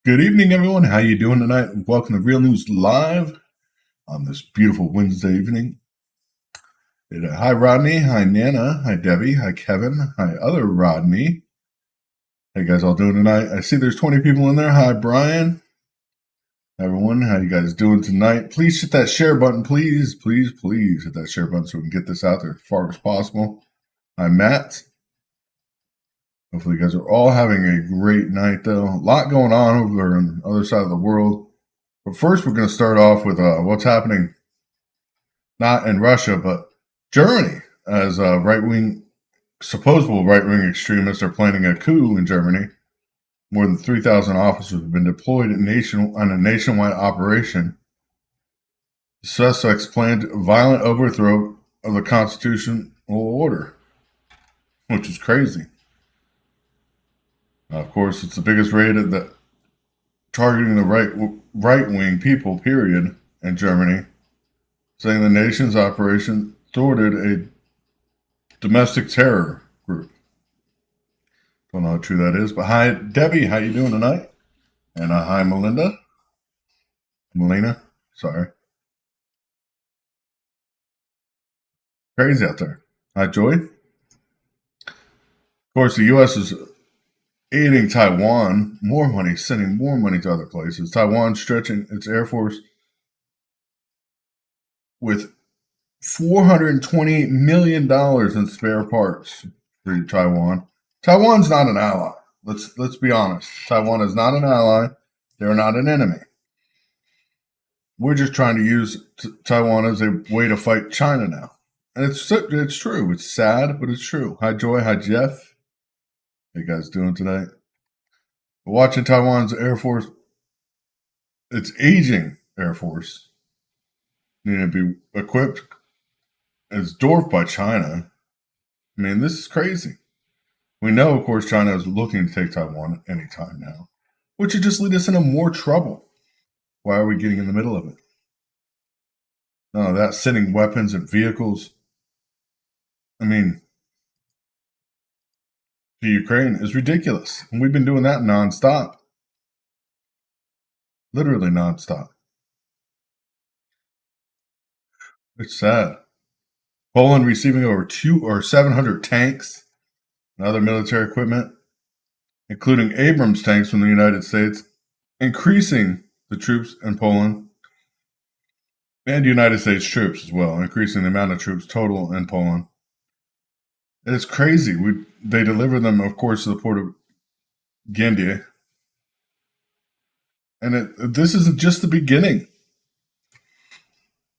Good evening, everyone. How you doing tonight? Welcome to Real News Live on this beautiful Wednesday evening. Hi, Rodney. Hi, Nana. Hi, Debbie. Hi, Kevin. Hi, other Rodney. How you guys all doing tonight? I see there's 20 people in there. Hi, Brian. Everyone, how you guys doing tonight? Please hit that share button. Please hit that share button so we can get this out there as far as possible. Hi, Matt. Hopefully you guys are all having a great night, though. A lot going on over on the other side of the world. But first, we're going to start off with what's happening, not in Russia, but Germany, as supposed right-wing extremists are planning a coup in Germany. More than 3,000 officers have been deployed on a nationwide operation. The suspects planned a violent overthrow of the constitutional order, which is crazy. Of course, it's the biggest raid targeting the right-wing people, period, in Germany, saying the nation's operation thwarted a domestic terror group. Don't know how true that is, but hi, Debbie. How you doing tonight? And hi, Melina. Sorry. Crazy out there. Hi, Joy. Of course, the U.S. is aiding Taiwan, sending more money to other places. Taiwan stretching its Air Force with $428 million in spare parts for Taiwan. Taiwan's not an ally. Let's be honest. Taiwan is not an ally. They're not an enemy. We're just trying to use Taiwan as a way to fight China now. And it's true. It's sad, but it's true. Hi, Joy. Hi, Jeff. How you guys doing tonight? We're watching Taiwan's Air Force. Its aging Air Force needing to be equipped. It's dwarfed by China. I mean, this is crazy. We know, of course, China is looking to take Taiwan at any time now, which would just lead us into more trouble. Why are we getting in the middle of it? No, that sending weapons and vehicles, I mean, to Ukraine is ridiculous. And we've been doing that nonstop. Literally nonstop. It's sad. Poland receiving over 700 tanks and other military equipment, including Abrams tanks from the United States, increasing the troops in Poland and United States troops as well, increasing the amount of troops total in Poland. And it's crazy. They deliver them, of course, to the port of Gdynia. And this isn't just the beginning.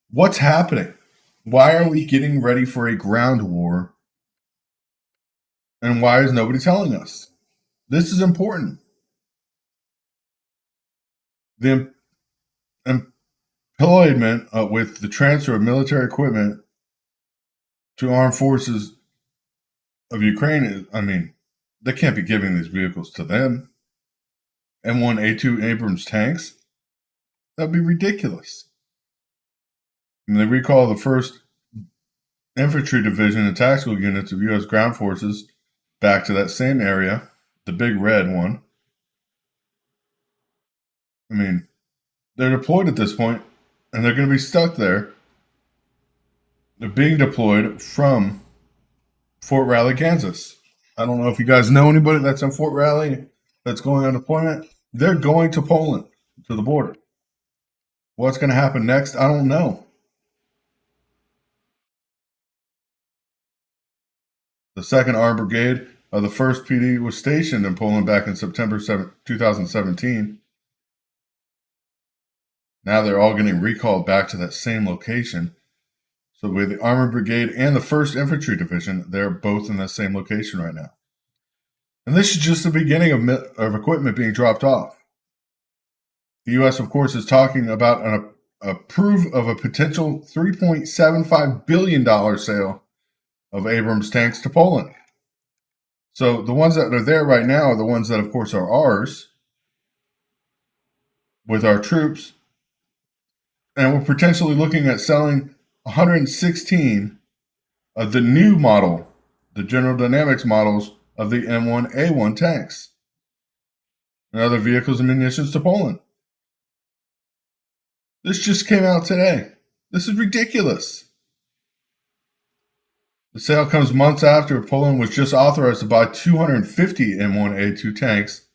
What's happening? Why are we getting ready for a ground war? And why is nobody telling us? This is important. The employment with the transfer of military equipment to armed forces of Ukraine, they can't be giving these vehicles to them. M1A2 Abrams tanks? That'd be ridiculous. And they recall the 1st Infantry Division and tactical units of U.S. ground forces back to that same area, the big red one. I mean, they're deployed at this point, and they're going to be stuck there. They're being deployed from Fort Riley, Kansas. I don't know if you guys know anybody that's in Fort Riley that's going on deployment. They're going to Poland, to the border. What's going to happen next? I don't know. The 2nd Armored Brigade of the 1st PD was stationed in Poland back in September 2017. Now they're all getting recalled back to that same location. So with the Armored Brigade and the 1st Infantry Division, they're both in that same location right now. And this is just the beginning of equipment being dropped off. The U.S., of course, is talking about a proof of a potential $3.75 billion sale of Abrams tanks to Poland. So the ones that are there right now are the ones that, of course, are ours with our troops. And we're potentially looking at selling 116 of the new model, the General Dynamics models of the M1A1 tanks. and other vehicles and munitions to Poland. This just came out today. This is ridiculous. The sale comes months after Poland was just authorized to buy 250 M1A2 tanks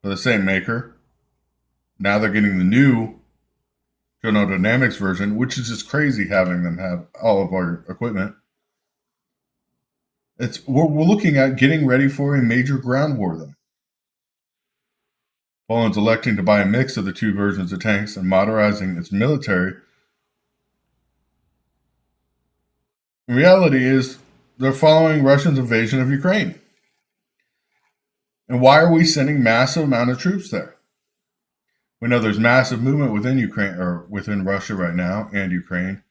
for the same maker. Now they're getting the new General Dynamics version, which is just crazy having them have all of our equipment. We're looking at getting ready for a major ground war, though. Poland's electing to buy a mix of the two versions of tanks and modernizing its military. The reality is they're following Russia's invasion of Ukraine. And why are we sending massive amount of troops there? We know there's massive movement within Ukraine or within Russia right now and Ukraine,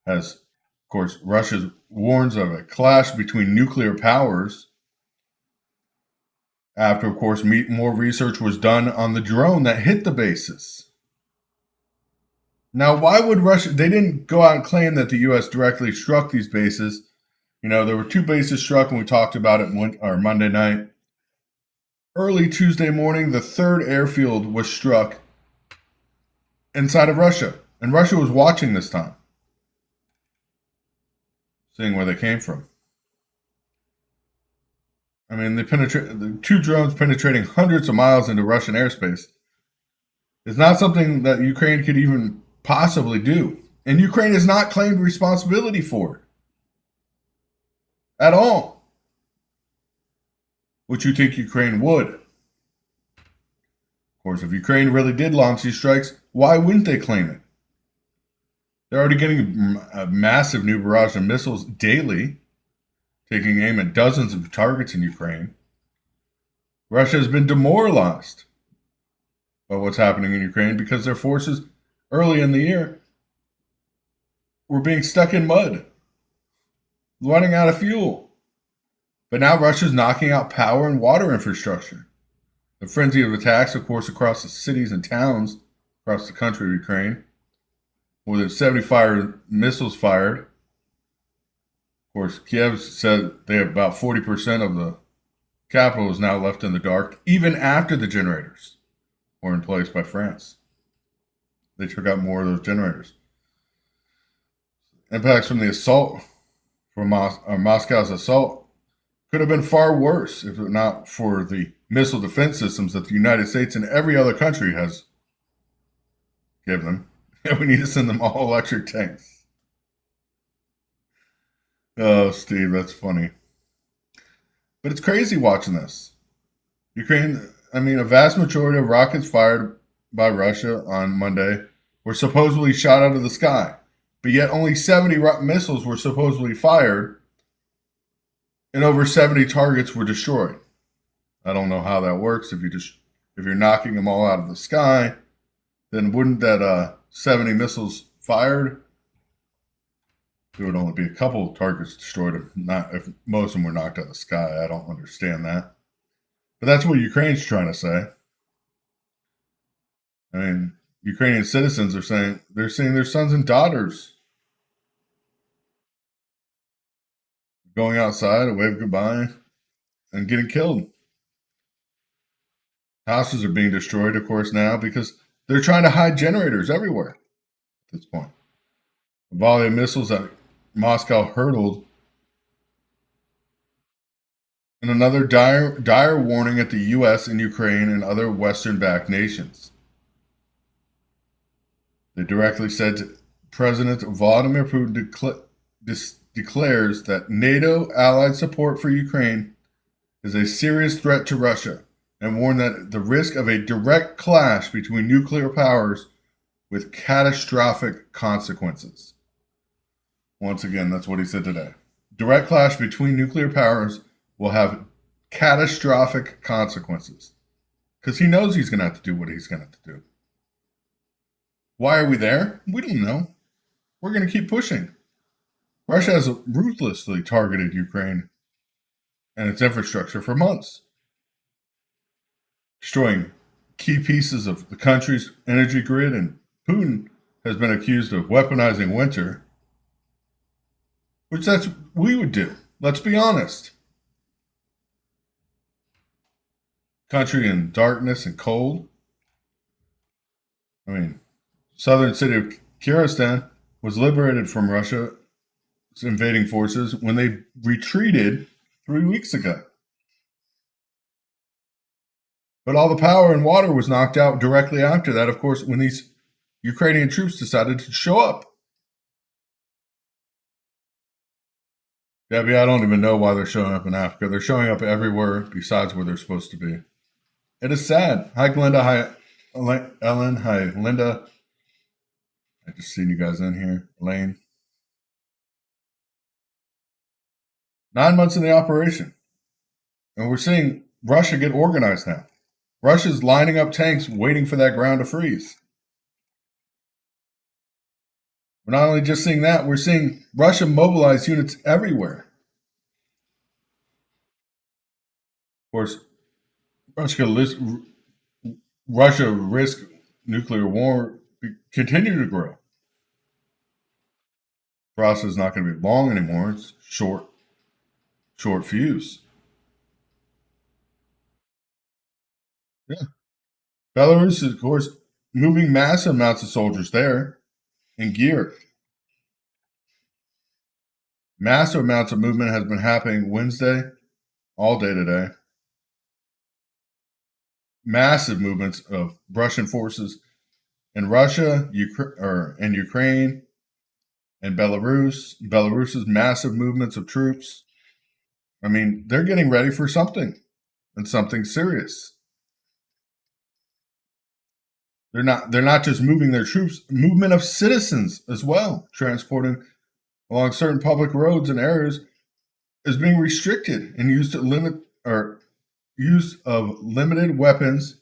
as of course Russia warns of a clash between nuclear powers. After, of course, more research was done on the drone that hit the bases. Now, why would Russia? They didn't go out and claim that the U.S. directly struck these bases. You know, there were two bases struck, and we talked about it Monday night. Early Tuesday morning, the third airfield was struck inside of Russia, and Russia was watching this time, seeing where they came from. I mean, the two drones penetrating hundreds of miles into Russian airspace is not something that Ukraine could even possibly do. And Ukraine has not claimed responsibility for it at all, which you think Ukraine would. Of course, if Ukraine really did launch these strikes, why wouldn't they claim it? They're already getting a massive new barrage of missiles daily, taking aim at dozens of targets in Ukraine. Russia has been demoralized by what's happening in Ukraine because their forces early in the year were being stuck in mud, running out of fuel. But now Russia's knocking out power and water infrastructure. The frenzy of attacks, of course, across the cities and towns across the country of Ukraine. More than 75 missiles fired. Of course, Kiev said they have about 40% of the capital is now left in the dark, even after the generators were in place by France. They took out more of those generators. Impacts from the assault, from Moscow's assault, could have been far worse if not for the missile defense systems that the United States and every other country has given them. And we need to send them all electric tanks. Oh, Steve, that's funny. But it's crazy watching this. Ukraine, a vast majority of rockets fired by Russia on Monday were supposedly shot out of the sky. But yet only 70 missiles were supposedly fired and over 70 targets were destroyed. I don't know how that works. If you're knocking them all out of the sky, then wouldn't that 70 missiles fired, there would only be a couple of targets destroyed if most of them were knocked out of the sky. I don't understand that. But that's what Ukraine's trying to say. Ukrainian citizens are saying they're seeing their sons and daughters going outside to wave goodbye and getting killed. Houses are being destroyed, of course, now because they're trying to hide generators everywhere at this point. A volley of missiles that Moscow hurled, and another dire warning at the U.S. and Ukraine and other Western-backed nations. They directly said President Vladimir Putin declares that NATO allied support for Ukraine is a serious threat to Russia and warned that the risk of a direct clash between nuclear powers with catastrophic consequences. Once again, that's what he said today. Direct clash between nuclear powers will have catastrophic consequences. Because he knows he's going to have to do what he's going to have to do. Why are we there? We don't know. We're going to keep pushing. Russia has ruthlessly targeted Ukraine and its infrastructure for months, destroying key pieces of the country's energy grid, and Putin has been accused of weaponizing winter, which we would do. Let's be honest. country in darkness and cold. I mean, southern city of Kyrgyzstan was liberated from Russia's invading forces when they retreated 3 weeks ago. But all the power and water was knocked out directly after that, of course, when these Ukrainian troops decided to show up. Debbie, I don't even know why they're showing up in Africa. They're showing up everywhere besides where they're supposed to be. It is sad. Hi, Glenda. Hi, Ellen. Hi, Linda. I just seen you guys in here. Elaine. 9 months in the operation. And we're seeing Russia get organized now. Russia's lining up tanks waiting for that ground to freeze. We're not only just seeing that, we're seeing Russia mobilize units everywhere. Of course, Russia risk nuclear war continue to grow. Process is not going to be long anymore. It's short fuse. Yeah. Belarus is, of course, moving massive amounts of soldiers there and gear. Massive amounts of movement has been happening Wednesday, all day today. Massive movements of Russian forces in Russia, and Ukraine, and Belarus. Belarus's massive movements of troops. I mean, they're getting ready for something, and something serious. They're not just moving their troops, movement of citizens as well, transporting along certain public roads and areas is being restricted, and use of limited weapons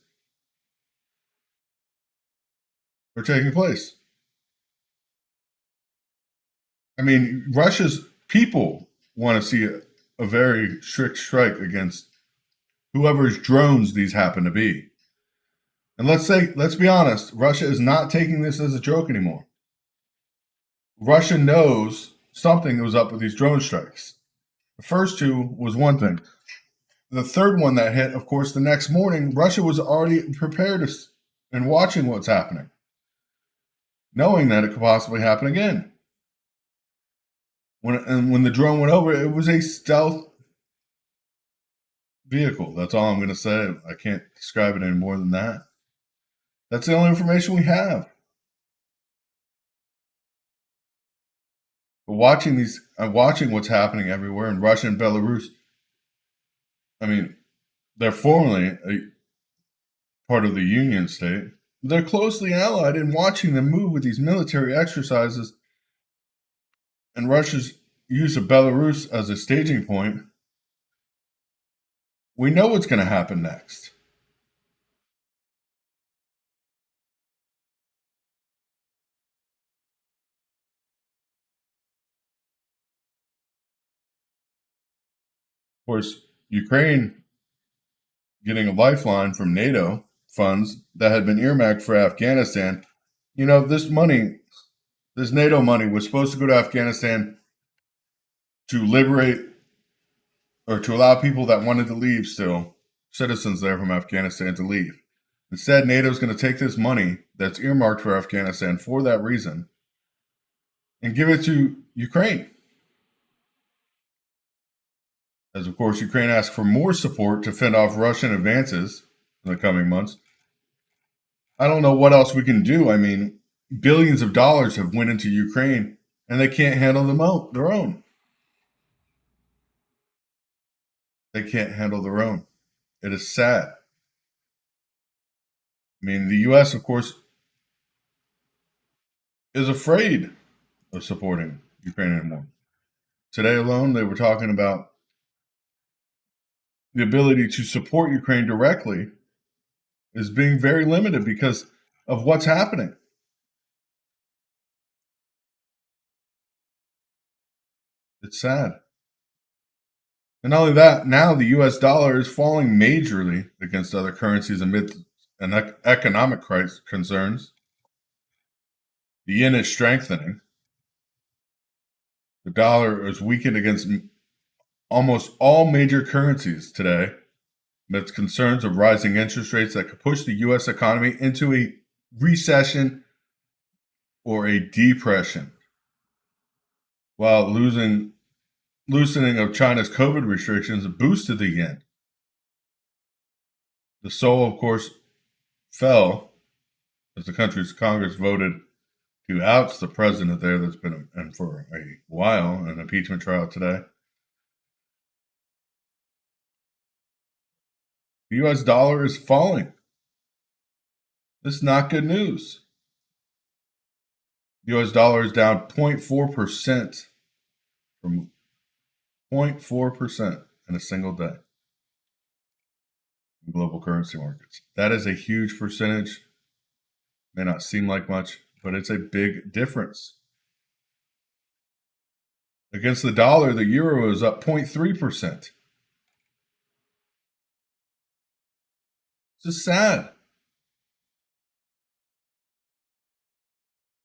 are taking place. I mean, Russia's people want to see a very strict strike against whoever's drones these happen to be. And let's be honest, Russia is not taking this as a joke anymore. Russia knows something was up with these drone strikes. The first two was one thing. The third one that hit, of course, the next morning, Russia was already prepared and watching what's happening, knowing that it could possibly happen again. When the drone went over, it was a stealth vehicle. That's all I'm going to say. I can't describe it any more than that. That's the only information we have. But watching what's happening everywhere in Russia and Belarus. I mean, they're formerly a part of the Union state. They're closely allied, and watching them move with these military exercises and Russia's use of Belarus as a staging point, we know what's going to happen next. Of course, Ukraine getting a lifeline from NATO funds that had been earmarked for Afghanistan. You know, this NATO money was supposed to go to Afghanistan to liberate or to allow people that wanted to leave still, citizens there from Afghanistan, to leave. Instead, NATO is going to take this money that's earmarked for Afghanistan for that reason and give it to Ukraine. As, of course, Ukraine asked for more support to fend off Russian advances in the coming months. I don't know what else we can do. I mean, billions of dollars have went into Ukraine, and they can't handle their own. They can't handle their own. It is sad. I mean, the U.S., of course, is afraid of supporting Ukraine anymore. Today alone, they were talking about the ability to support Ukraine directly is being very limited because of what's happening. It's sad. And not only that, now the US dollar is falling majorly against other currencies amid an economic concerns. The yen is strengthening. The dollar is weakened against almost all major currencies today. amidst concerns of rising interest rates that could push the U.S. economy into a recession or a depression, while loosening of China's COVID restrictions boosted the yen. The sol, of course, fell as the country's Congress voted to oust the president there that's been in for a while, an impeachment trial today. The U.S. dollar is falling. This is not good news. The U.S. dollar is down 0.4% from 0.4% in a single day in global currency markets. That is a huge percentage. May not seem like much, but it's a big difference. Against the dollar, the euro is up 0.3%. It's just sad.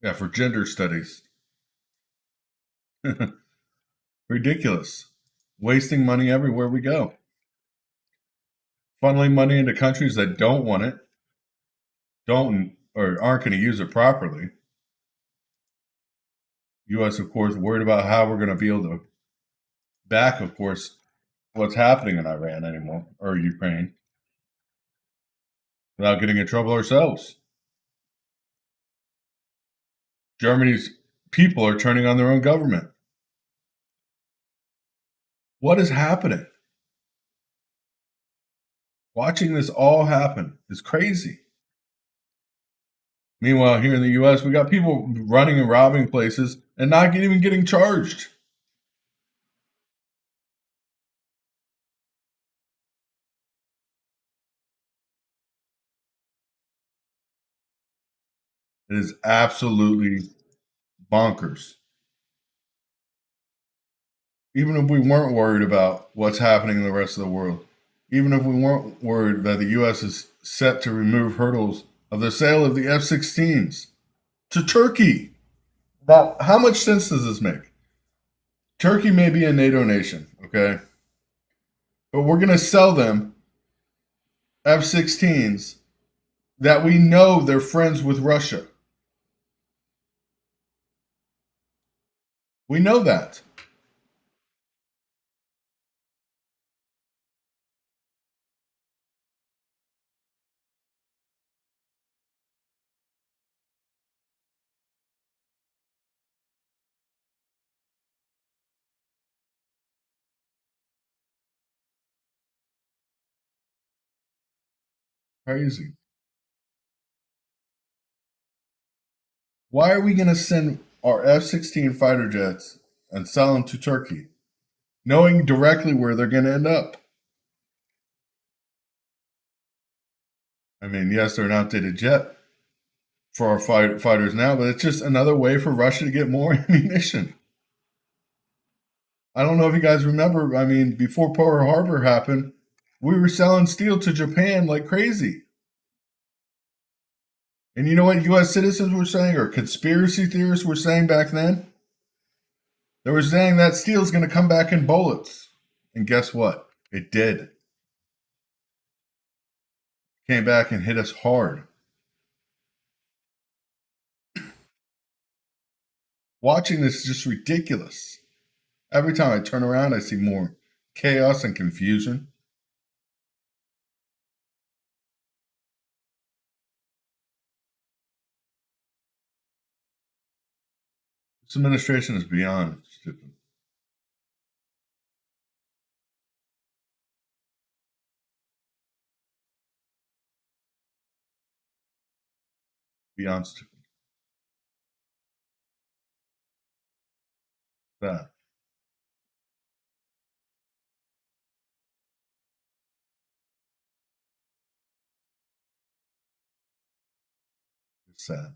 Yeah, for gender studies. Ridiculous. Wasting money everywhere we go. Funneling money into countries that don't want it, don't or aren't going to use it properly. U.S., of course, worried about how we're going to be able to back, of course, what's happening in Iran anymore, or Ukraine, without getting in trouble ourselves. Germany's people are turning on their own government. What is happening? Watching this all happen is crazy. Meanwhile, here in the U.S., we got people running and robbing places and not even getting charged. It is absolutely bonkers. Even if we weren't worried about what's happening in the rest of the world, even if we weren't worried that the U.S. is set to remove hurdles of the sale of the F-16s to Turkey. Now, how much sense does this make? Turkey may be a NATO nation, okay? But we're going to sell them F-16s that we know they're friends with Russia. We know that. Crazy. Why are we going to send our F-16 fighter jets and sell them to Turkey, knowing directly where they're going to end up? I mean, yes, they're an outdated jet for our fighters now, but it's just another way for Russia to get more ammunition. I don't know if you guys remember, I mean, before Pearl Harbor happened, we were selling steel to Japan like crazy. And you know what U.S. citizens were saying, or conspiracy theorists were saying back then? They were saying that steel is going to come back in bullets. And guess what? It did. Came back and hit us hard. Watching this is just ridiculous. Every time I turn around, I see more chaos and confusion. This administration is beyond stupid. Beyond stupid. That. It's sad.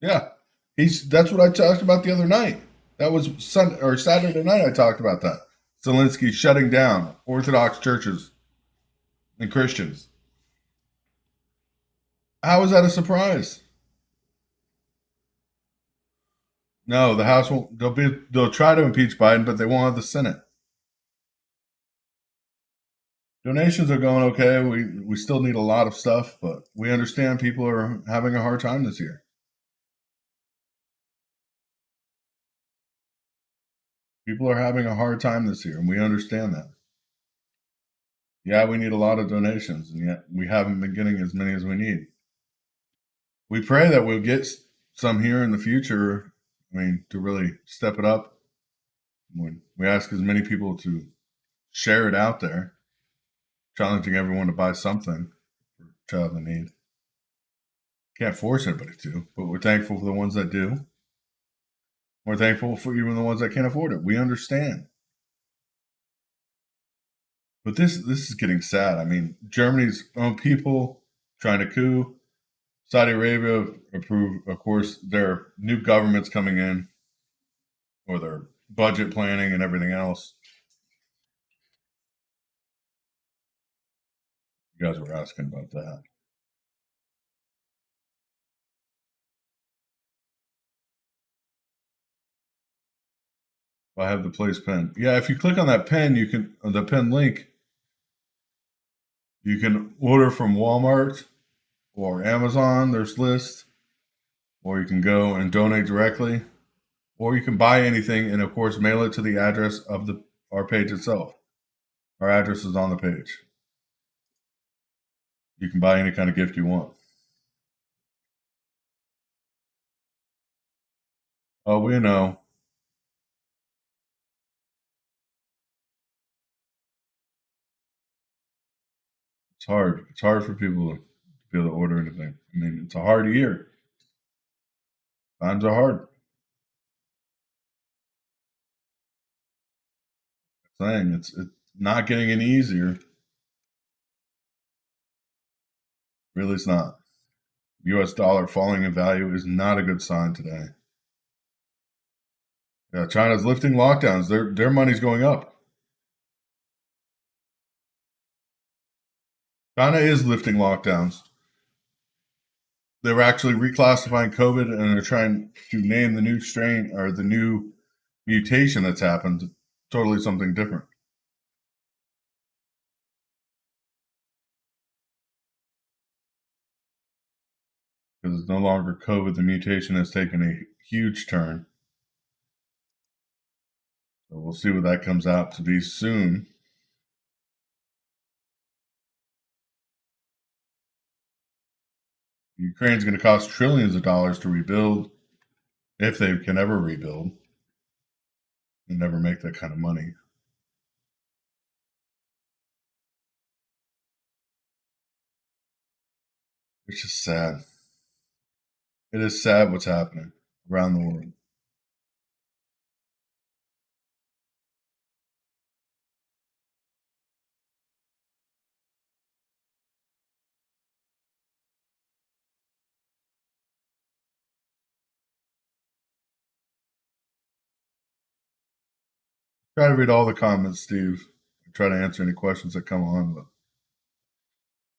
Yeah. That's what I talked about the other night. That was Sunday or Saturday night I talked about that. Zelensky shutting down Orthodox churches and Christians. How is that a surprise? No, the House won't. They'll try to impeach Biden, but they won't have the Senate. Donations are going okay. We still need a lot of stuff, but we understand people are having a hard time this year. People are having a hard time this year, and we understand that. Yeah, we need a lot of donations, and yet we haven't been getting as many as we need. We pray that we'll get some here in the future. I mean, to really step it up. We ask as many people to share it out there, challenging everyone to buy something for child in need. Can't force anybody to, but we're thankful for the ones that do. We're thankful for even the ones that can't afford it. We understand. But this is getting sad. I mean, Germany's own people trying to coup. Saudi Arabia approved, of course, their new government's coming in, or their budget planning and everything else. You guys were asking about that. I have the place pen. Yeah, if you click on that pen, you can the pen link. You can order from Walmart or Amazon. There's lists, or you can go and donate directly, or you can buy anything and of course mail it to the address of the our page itself. Our address is on the page. You can buy any kind of gift you want. Oh, we know. It's hard. It's hard for people to be able to order anything. I mean, it's a hard year. Times are hard. Saying it's not getting any easier. Really, it's not. U.S. dollar falling in value is not a good sign today. Yeah, China's lifting lockdowns. Their money's going up. China is lifting lockdowns. They're actually reclassifying COVID and they're trying to name the new strain or the new mutation that's happened totally something different. Because it's no longer COVID. The mutation has taken a huge turn. So we'll see what that comes out to be soon. Ukraine's going to cost trillions of dollars to rebuild, if they can ever rebuild, and never make that kind of money. It's just sad. It is sad what's happening around the world. Try to read all the comments, Steve. Try to answer any questions that come on. But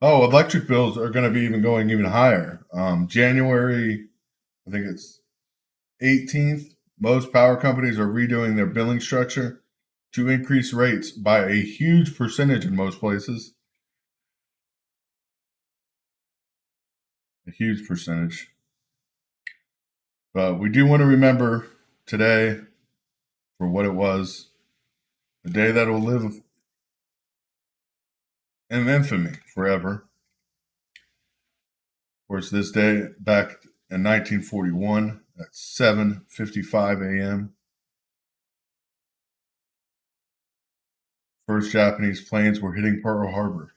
oh, electric bills are going to be even going even higher. January, I think it's 18th. Most power companies are redoing their billing structure to increase rates by a huge percentage in most places. A huge percentage. But we do want to remember today for what it was, a day that will live in infamy forever. Of course, this day back in 1941 at 7:55 a.m. First Japanese planes were hitting Pearl Harbor.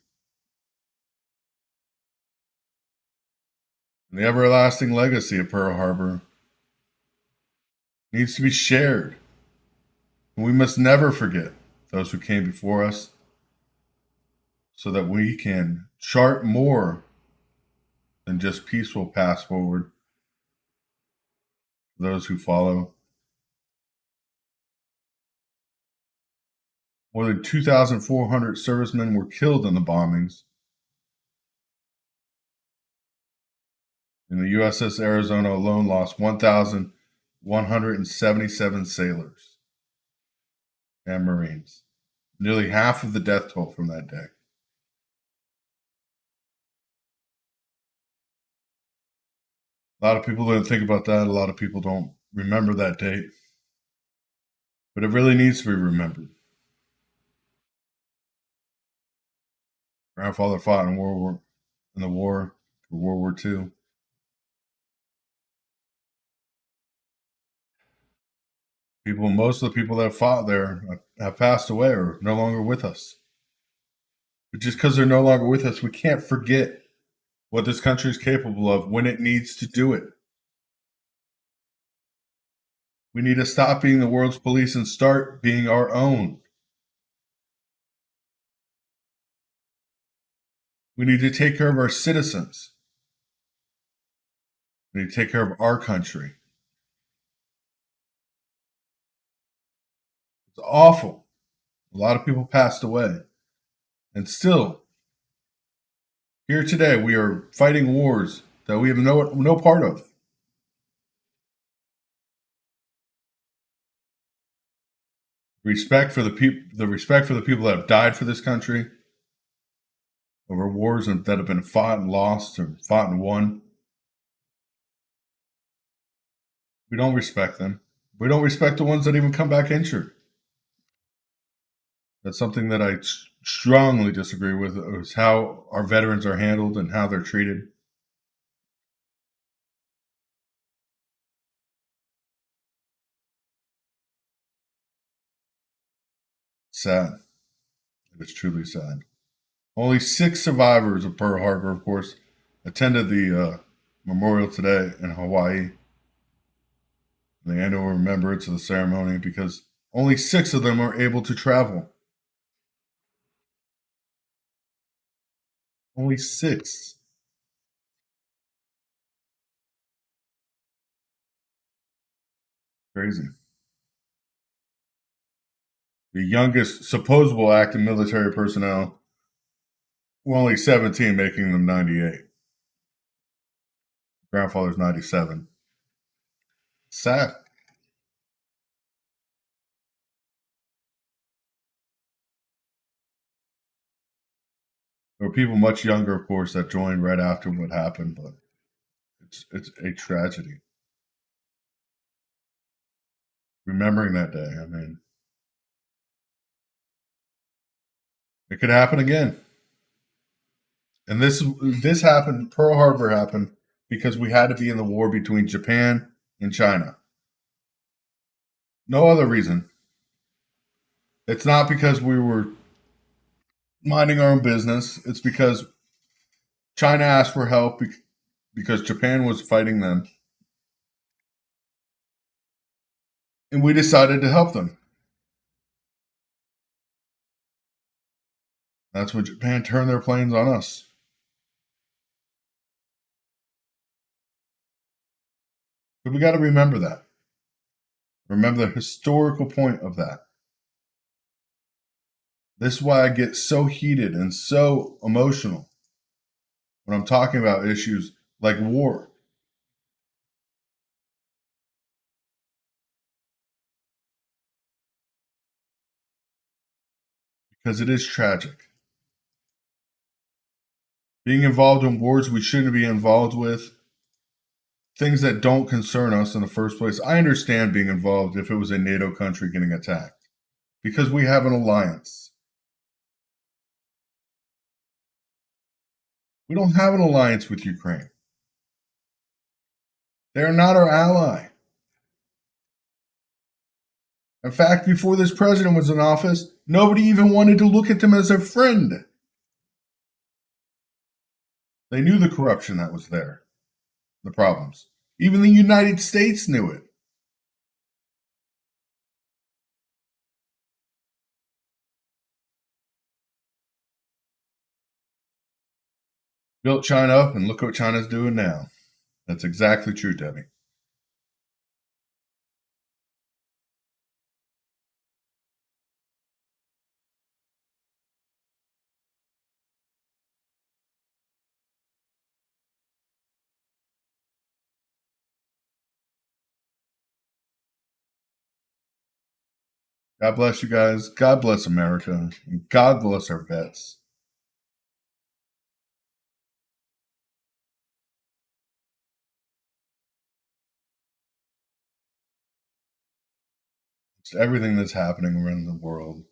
And the everlasting legacy of Pearl Harbor needs to be shared. And we must never forget those who came before us so that we can chart more than just peaceful paths forward for those who follow. More than 2,400 servicemen were killed in the bombings. And the USS Arizona alone lost 1,000 177 sailors and Marines. Nearly half of the death toll from that day. A lot of people don't think about that. A lot of people don't remember that date. But it really needs to be remembered. Grandfather fought in the war for World War II. Most of the people that fought there have passed away or no longer with us. But just because they're no longer with us, we can't forget what this country is capable of when it needs to do it. We need to stop being the world's police and start being our own. We need to take care of our citizens. We need to take care of our country. It's awful. A lot of people passed away. And still, here today, we are fighting wars that we have no part of. Respect for the respect for the people that have died for this country over wars that have been fought and lost or fought and won. We don't respect them. We don't respect the ones that even come back injured. That's something that I strongly disagree with, is how our veterans are handled and how they're treated. Sad. It is truly sad. Only 6 survivors of Pearl Harbor, of course, attended the memorial today in Hawaii, the annual remembrance of the ceremony, because only 6 of them are able to travel. Only 6. Crazy. The youngest supposable active military personnel were only 17, making them 98. Grandfather's 97. Sad. There were people much younger, of course, that joined right after what happened, but it's a tragedy. Remembering that day, I mean, it could happen again. And this happened. Pearl Harbor happened because we had to be in the war between Japan and China. No other reason. It's not because we were minding our own business. It's because China asked for help because Japan was fighting them, and we decided to help them. That's when Japan turned their planes on us. But we got to remember that. Remember the historical point of that. This is why I get so heated and so emotional when I'm talking about issues like war. Because it is tragic. Being involved in wars we shouldn't be involved with, things that don't concern us in the first place. I understand being involved if it was a NATO country getting attacked because we have an alliance. We don't have an alliance with Ukraine. They're not our ally. In fact, before this president was in office, nobody even wanted to look at them as a friend. They knew the corruption that was there, the problems. Even the United States knew it. Built China up, and look what China's doing now. That's exactly true, Debbie. God bless you guys. God bless America. And God bless our vets. It's everything that's happening around the world.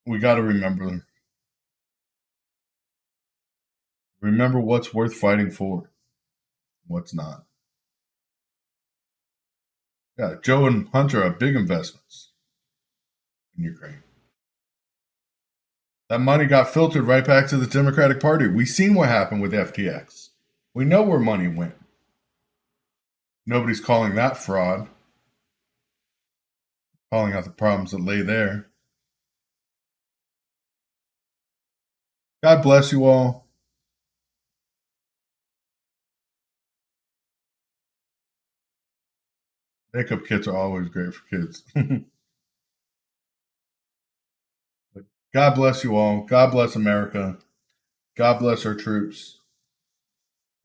We got to remember what's worth fighting for, what's not. Yeah, Joe and Hunter have big investments in Ukraine. That money got filtered right back to the Democratic Party. We seen what happened with FTX. We know where money went. Nobody's calling that fraud, calling out the problems that lay there. God bless you all. Makeup kits are always great for kids. God bless you all. God bless America. God bless our troops.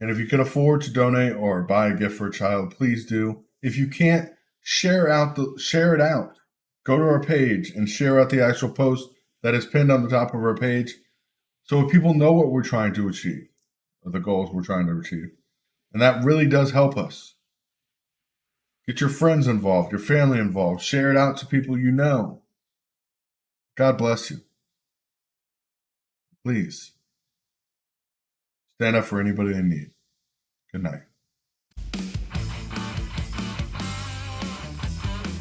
And if you can afford to donate or buy a gift for a child, please do. If you can't, share it out. Go to our page and share out the actual post that is pinned on the top of our page so people know what we're trying to achieve, or the goals we're trying to achieve. And that really does help us. Get your friends involved, your family involved. Share it out to people you know. God bless you. Please stand up for anybody in need. Good night.